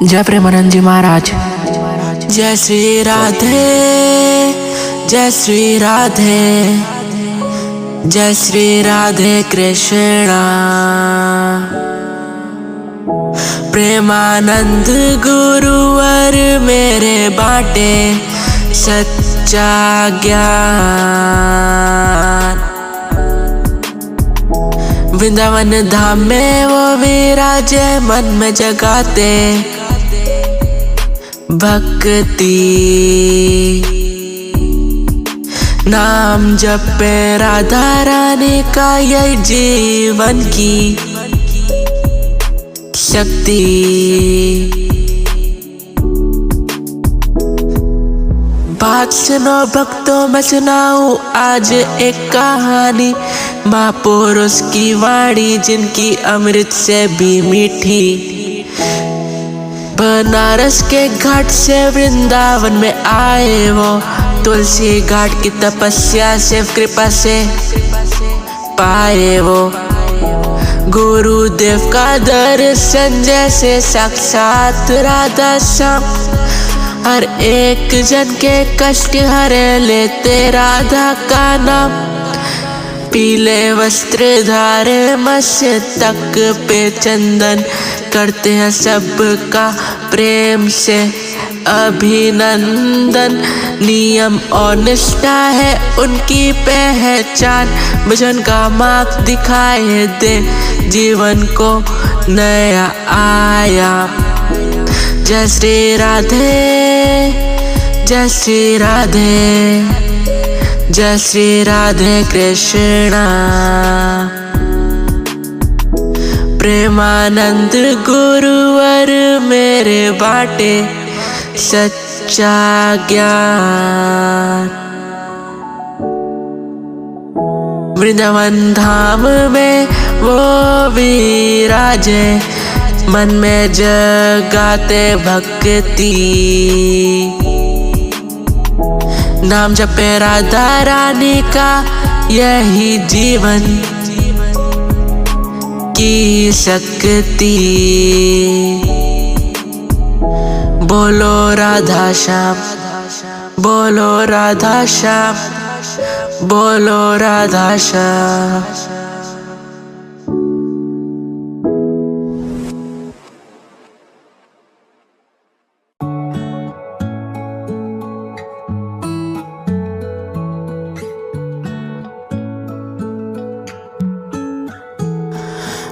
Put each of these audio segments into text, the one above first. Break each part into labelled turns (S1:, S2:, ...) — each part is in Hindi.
S1: जय प्रेमानंद जी महाराज।
S2: जय श्री राधे, जय श्री राधे, जय श्री राधे कृष्णा। प्रेमानंद गुरुवर मेरे बाटे सच्चा ज्ञान। वृंदावन धाम में वो विराजे, मन में जगाते भक्ति। नाम जपे राधा रानी का, यही जीवन की शक्ति। बात सुनो भक्तों, मैं सुनाऊं आज एक कहानी। महापुरुष की वाणी जिनकी अमृत से भी मीठी। बनारस के घाट से वृंदावन में आए वो, तुलसी घाट की तपस्या से कृपा से पाए वो। गुरुदेव का दर्शन जैसे साक्षात राधा श्याम। हर एक जन के कष्ट हरे लेते राधा का नाम। पीले वस्त्र धारे मस्तक पे चंदन, करते हैं सबका प्रेम से अभिनंदन। नियम और निष्ठा है उनकी पहचान। भजन का मार्ग दिखाए दे जीवन को नया आयाम। जय श्री राधे, जय श्री राधे, जय श्री राधे कृष्णा। प्रेमानंद गुरुवर मेरे बाटे सच्चा ज्ञान। वृंदावन धाम में वो विराजे, मन में जगाते भक्ति। नाम जपे राधा रानी का, यही जीवन की शक्ति। बोलो राधा श्याम, बोलो राधा श्याम, बोलो राधा श्याम।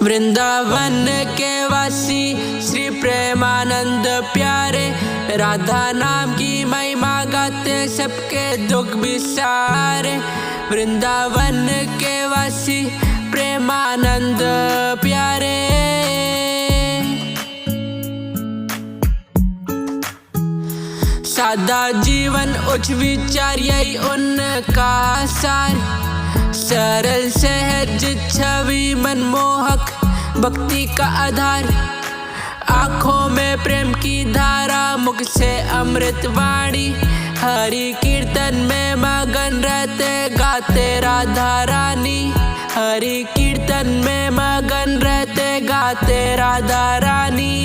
S2: वृंदावन के वासी श्री प्रेमानंद प्यारे, राधा नाम की महिमा गाते सबके दुख बिसारे। वृंदावन के वासी प्रेमानंद प्यारे। सादा जीवन उच्च विचार, यही उनका सार। सरल सहज छवि मनमोहक, भक्ति का आधार। आँखों में प्रेम की धारा, मुख से अमृत वाणी। हरि कीर्तन में मगन रहते गाते राधा रानी। हरि कीर्तन में मगन रहते गाते राधा रानी।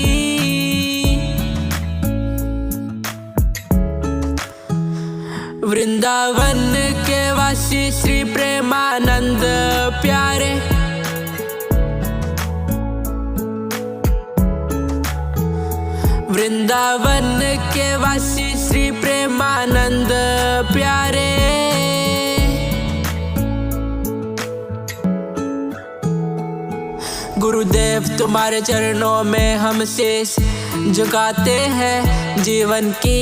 S2: वृंदावन के वासी श्री प्रेमानंद प्यारे। वृंदावन के वासी श्री प्रेमानंद प्यारे। गुरुदेव तुम्हारे चरणों में हम शीश झुकाते हैं। जीवन की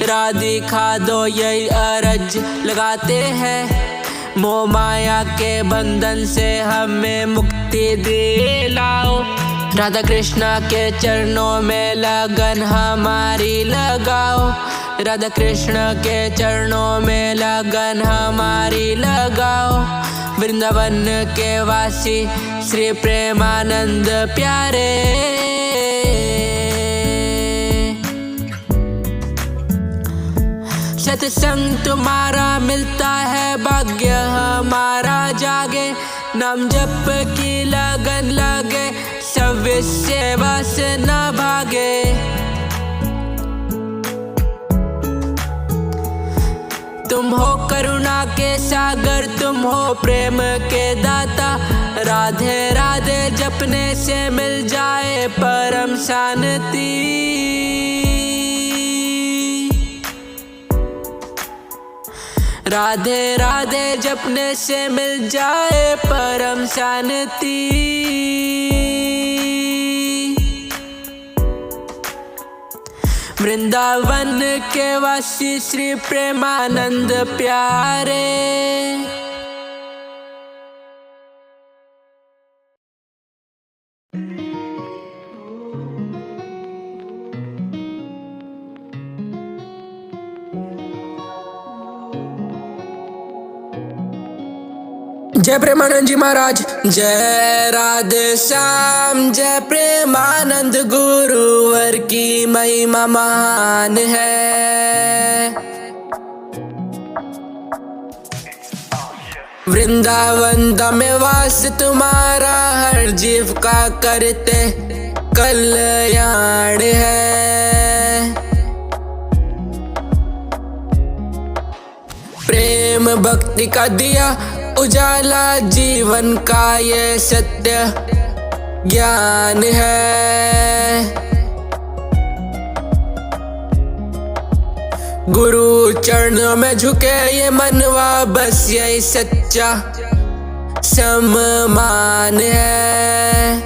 S2: राह दिखा दो, यही अर्ज लगाते हैं। मोह माया के बंधन से हमें मुक्ति दिलाओ। राधा कृष्णा के चरणों में लगन हमारी लगाओ। राधा कृष्ण के चरणों में लगन हमारी लगाओ। वृंदावन के वासी श्री प्रेमानंद प्यारे। सत्संग तुम्हारा मिलता है, भाग्य हमारा जागे। नाम जप की लगन लगे, सब सेवा से न भागे। तुम हो करुणा के सागर, तुम हो प्रेम के दाता। राधे राधे जपने से मिल जाए परम शांति। राधे राधे जपने से मिल जाए परम शांति। वृंदावन के वासी श्री प्रेमानंद प्यारे। जय प्रेमानंद जी महाराज। जय राधे श्याम, जय प्रेमानंद गुरुवर की महिमा महान है। वृंदावन धाम में वास तुम्हारा, हर जीव का करते कल्याण है। प्रेम भक्ति का दिया उजाला, जीवन का ये सत्य ज्ञान है। गुरु चरणों में झुके ये मनवा, बस यही सच्चा सम्मान है।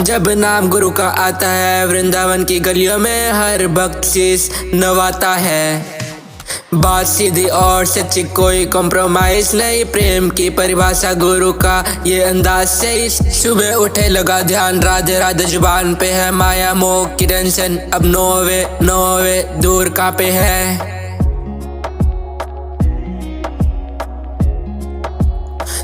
S2: जब नाम गुरु का आता है, वृंदावन की गलियों में हर भक्त शीश नवाता है। बात सीधी और सच्ची, कोई कॉम्प्रोमाइज नहीं। प्रेम की परिभाषा गुरु का ये अंदाज से। सुबह उठे लगा ध्यान, राधे राधे जुबान पे है। माया मोह की टेंशन अब नोवे दूर का पे है।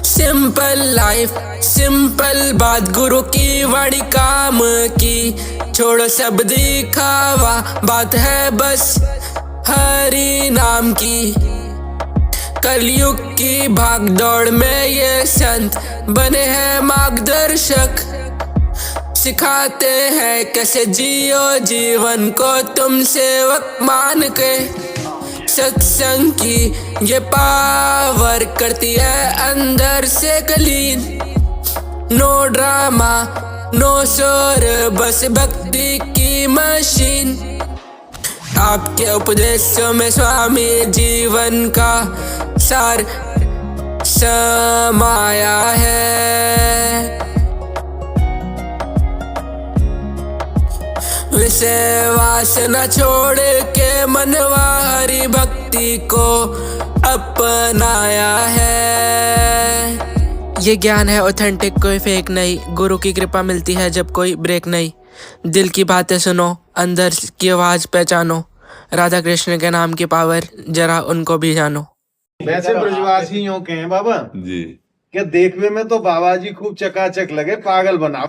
S2: सिंपल लाइफ सिंपल बात, गुरु की वाणी काम की। छोड़ो सब दिखावा, बात है बस हरि नाम की। कलयुग की भाग दौड़ में ये संत बने हैं मार्गदर्शक। सिखाते हैं कैसे जियो जीवन को तुम सेवक मान के। सत्संग की ये पावर करती है अंदर से क्लीन। नो ड्रामा नो शोर, बस भक्ति की मशीन। आपके उपदेशों में स्वामी जीवन का सार समाया है। विषय वासना छोड़ के मनवा हरि भक्ति को अपनाया है। ये ज्ञान है ऑथेंटिक, कोई फेक नहीं। गुरु की कृपा मिलती है जब कोई ब्रेक नहीं। दिल की बातें सुनो, अंदर की आवाज पहचानो। राधा कृष्ण के नाम की पावर जरा उनको भी जानो।
S1: वैसे ब्रजवासी यूं कहें बाबा
S3: जी,
S1: क्या देखने में तो बाबा जी खूब चकाचक लगे, पागल बना।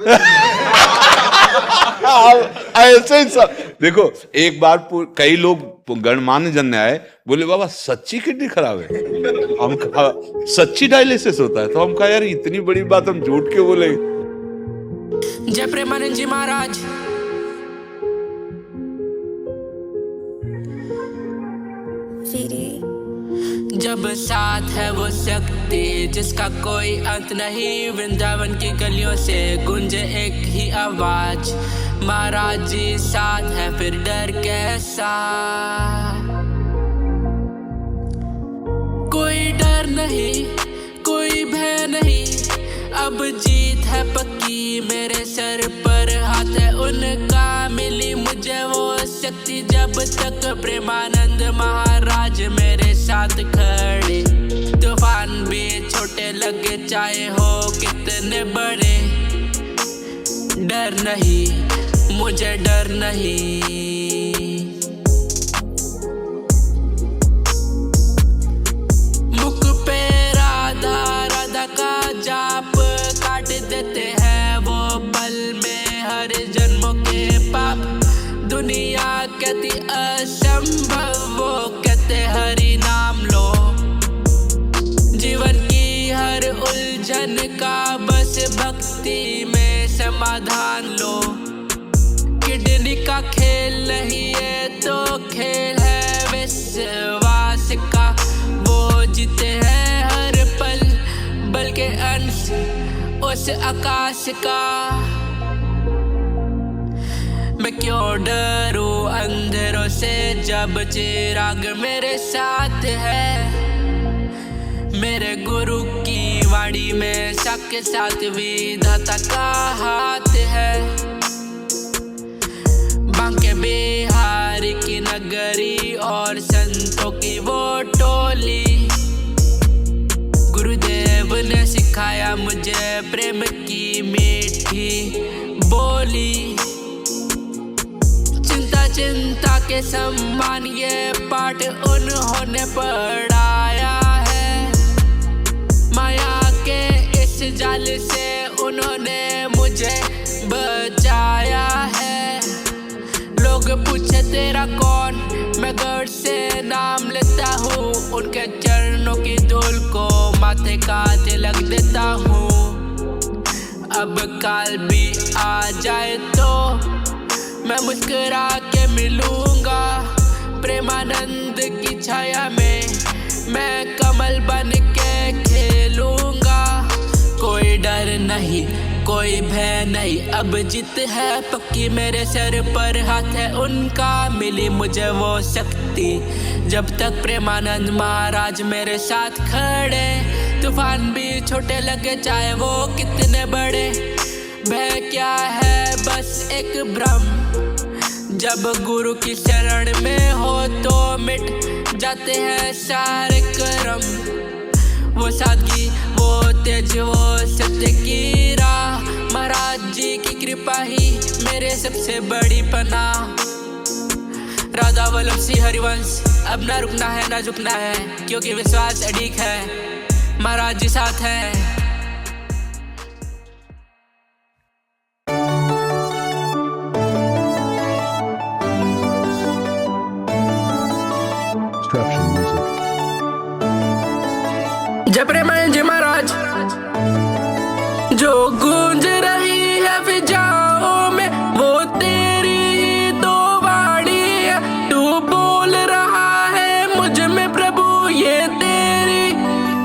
S3: ऐसे ही सब। देखो एक बार कई लोग गणमान्य जन आए, बोले बाबा सच्ची किडनी खराब है। हम कहा सच्ची डायलिसिस होता है, तो हम कहा यार इतनी बड़ी बात हम झूठ के बोले।
S2: जय प्रेमानंद जी महाराज। जब साथ है वो शक्ति जिसका कोई अंत नहीं। वृंदावन की गलियों से गूंजे एक ही आवाज, महाराज जी साथ है फिर डर कैसा। कोई डर नहीं कोई भय नहीं, अब जीत है पक्की मेरे सर पर हाथ है उनका। मिली मुझे वो शक्ति जब तक प्रेमानंद महाराज मेरे साथ खड़े। तूफान भी छोटे लगे चाहे हो कितने बड़े। डर नहीं मुझे डर नहीं। मुख पे राधा राधा का जाप काट देते हैं वो पल में हर जन्मों के पाप। दुनिया कहती असंभव, वो कहते हरि नाम लो। जीवन की हर उलझन का बस भक्ति में समाधान लो। किडनी का खेल नहीं है तो उस आकाश का। मैं क्यों डरूं अंधेरों से जब चिराग मेरे साथ है। मेरे गुरु की वाणी में सबके साथ विधाता का हाथ है। बांके बिहार की नगरी और संतों की वो टोली। गुरुदेव ने सिखाया मुझे प्रेम की मीठी बोली। चिंता चिंता के समान ये पाठ उन्होंने पढ़ाया है। माया के इस जाल से उन्होंने मुझे बचाया है। लोग पूछे तेरा कौन, मैं गर्व से नाम लेता हूँ। उनके चरणों की धूल को माथे का तिलक देता हूँ। अब काल भी आ जाए तो मैं मुस्कुरा के मिलूंगा। प्रेमानंद की छाया में मैं कमल बन के खेलूंगा। कोई डर नहीं, कोई भय नहीं, अब जीत है पक्की मेरे सर पर हाथ है उनका। मिली मुझे वो शक्ति जब तक प्रेमानंद महाराज मेरे साथ खड़े। तूफान भी छोटे लगे चाहे वो कितने बड़े। भय क्या है बस एक भ्रम, जब गुरु की शरण में हो तो मिट जाते हैं सारे कर्म। वो सादगी, वो तेज, वो सत्य की राह, महाराज जी की कृपा ही मेरे सबसे बड़ी पनाह। राधा वल्लभ सिंह हरिवंश, अब ना रुकना है ना झुकना है, क्योंकि विश्वास अडिग है, महाराज जी साथ है। जय प्रेमानंद जी महाराज। जो गूंज रही है फिजाओं में वो तेरी ही तो वाणी है। तू बोल रहा है मुझ में प्रभु ये तेरी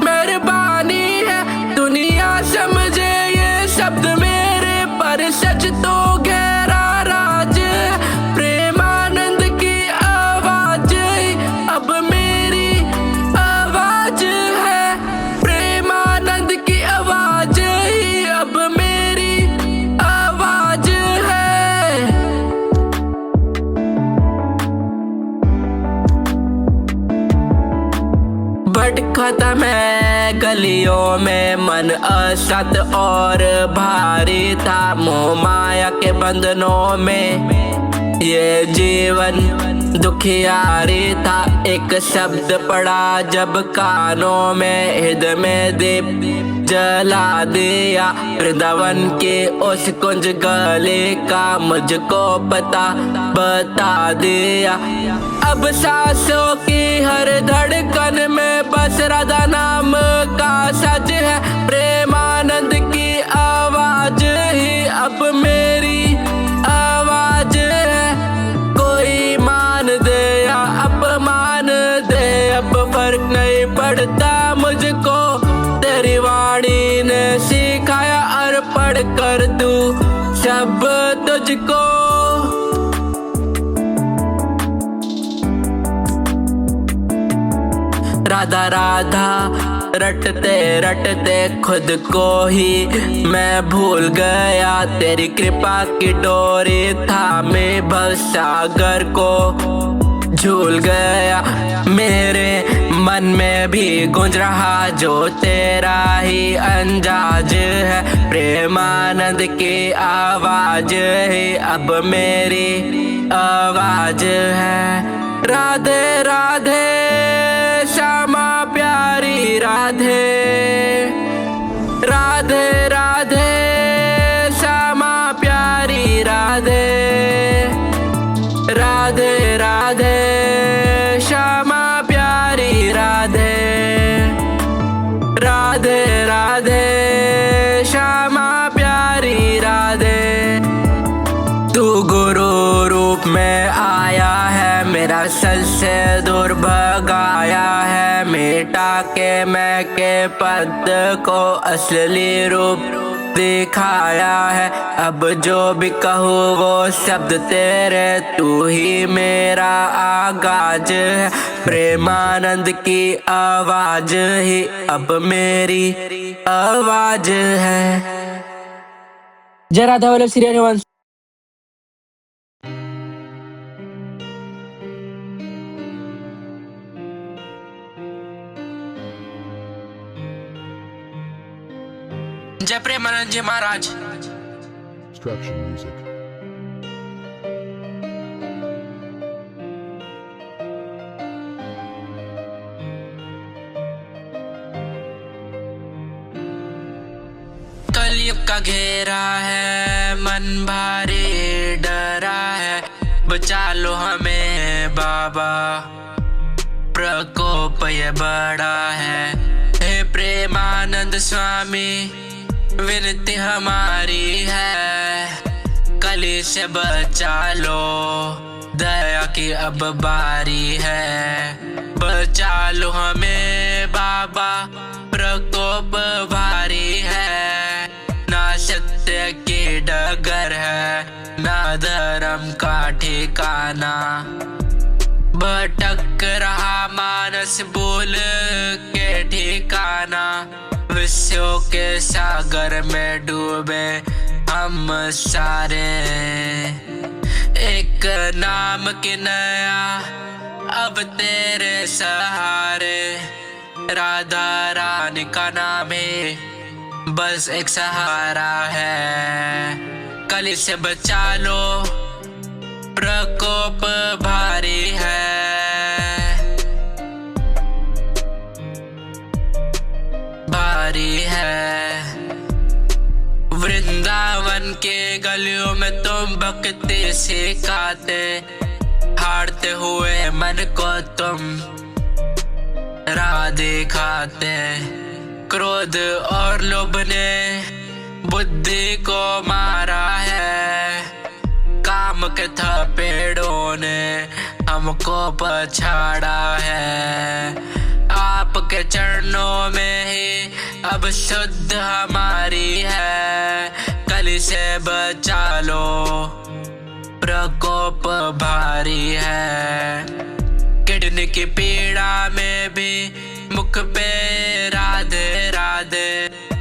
S2: मेहरबानी है। दुनिया समझे ये शब्द मेरे पर सच तो गहरा राज है। प्रेमानंद की आवाज ही अब मेरी आवाज है। प्रेमानंद की आवाज ही अब मेरी आवाज है। भटका था मैं गलियों में, मन असत और भारी था। मोह माया के बंधनों में ये जीवन दुखियारी था। एक शब्द पड़ा जब कानों में, हृदय में दीप जला दिया। वृंदावन के उस कुंज गले का मुझको पता बता दिया। अब सांसों की हर धड़कन में बस राधा नाम का सच है। प्रेमानंद की आवाज ही अब मेरी आवाज है। कोई मान दे या अपमान दे, अब फर्क नहीं पड़ता मुझको। तेरी वाणी ने सिखाया अर्पण कर दूं सब तुझको। राधा राधा रटते रटते खुद को ही मैं भूल गया। तेरी कृपा की डोरी थामे भवसागर को झूल गया। मेरे मन में भी गूंज रहा जो तेरा ही अंदाज है। प्रेमानंद की आवाज है अब मेरी आवाज है। राधे राधे श्यामा प्यारी राधे। राधे राधे श्यामा प्यारी राधे। राधे राधे श्यामा प्यारी राधे। राधे राधे श्यामा प्यारी राधे। तू गुरु रूप में आया है, मेरा सच से दूर भगाया है। मिटा के मैं के पद को असली रूप दिखाया है। अब जो भी कहूँ वो शब्द तेरे, तू ही मेरा आगाज है। प्रेमानंद की आवाज ही अब मेरी आवाज है। जय राधा वल्लभ श्री हरिवंश। जय प्रेमानंद जी महाराज।
S4: Instruction music.
S2: कलयुग का घेरा है, मन भारी डरा है, बचा लो हमें बाबा, प्रकोप ये बड़ा है। हे प्रेमानंद स्वामी विनती हमारी है, कली से बचा लो, दया की अब बारी है। बचा लो हमें बाबा, प्रकोप भारी है, ना सत्य की डगर है, ना धर्म का ठिकाना। भटक रहा मानस भूल के ठिकाना, विश्व के सागर में डूबे हम सारे। एक नाम की नया अब तेरे सहारे, राधा रानी का नाम है बस एक सहारा है। कली से बचा लो, प्रकोप भारी है। भारी है। वृंदावन के गलियों में तुम भक्ति सिखाते, हारते हुए मन को तुम राह दिखाते। क्रोध और लोभ ने बुद्धि को मारा है, काम के थपेड़ों ने हमको पछाड़ा है। आपके चरणों में ही अब शुद्ध हमारी है, कली से बचा लो, प्रकोप भारी है। किडनी की पीड़ा में भी मुख पे राधे राधे,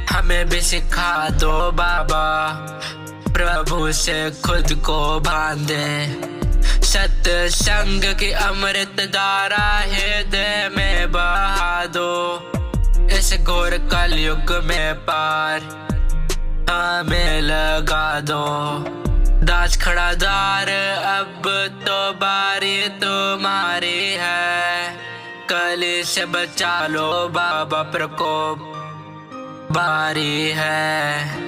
S2: हमें भी सिखा दो बाबा, प्रभु से खुद को बांधे। सत्संग की अमृत धारा हृदय में बहा दो, इस घोर कलयुग में पार हमें लगा दो। दास खड़ा द्वार अब तो बारी तुम्हारी है, कली से बचा लो बाबा, प्रकोप बारी है।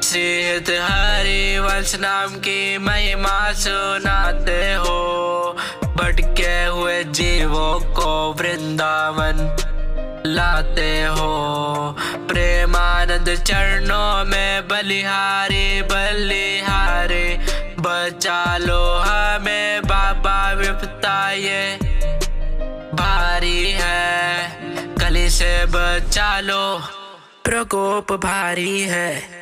S2: श्री हरिवंश नाम की महिमा सुनाते हो, भटके हुए जीवों को वृंदावन लाते हो। प्रेमानंद चरणों में बलिहारी बलिहारी, बचा लो हमें बाबा, विपता ये भारी है, कली से बचा लो, प्रकोप भारी है।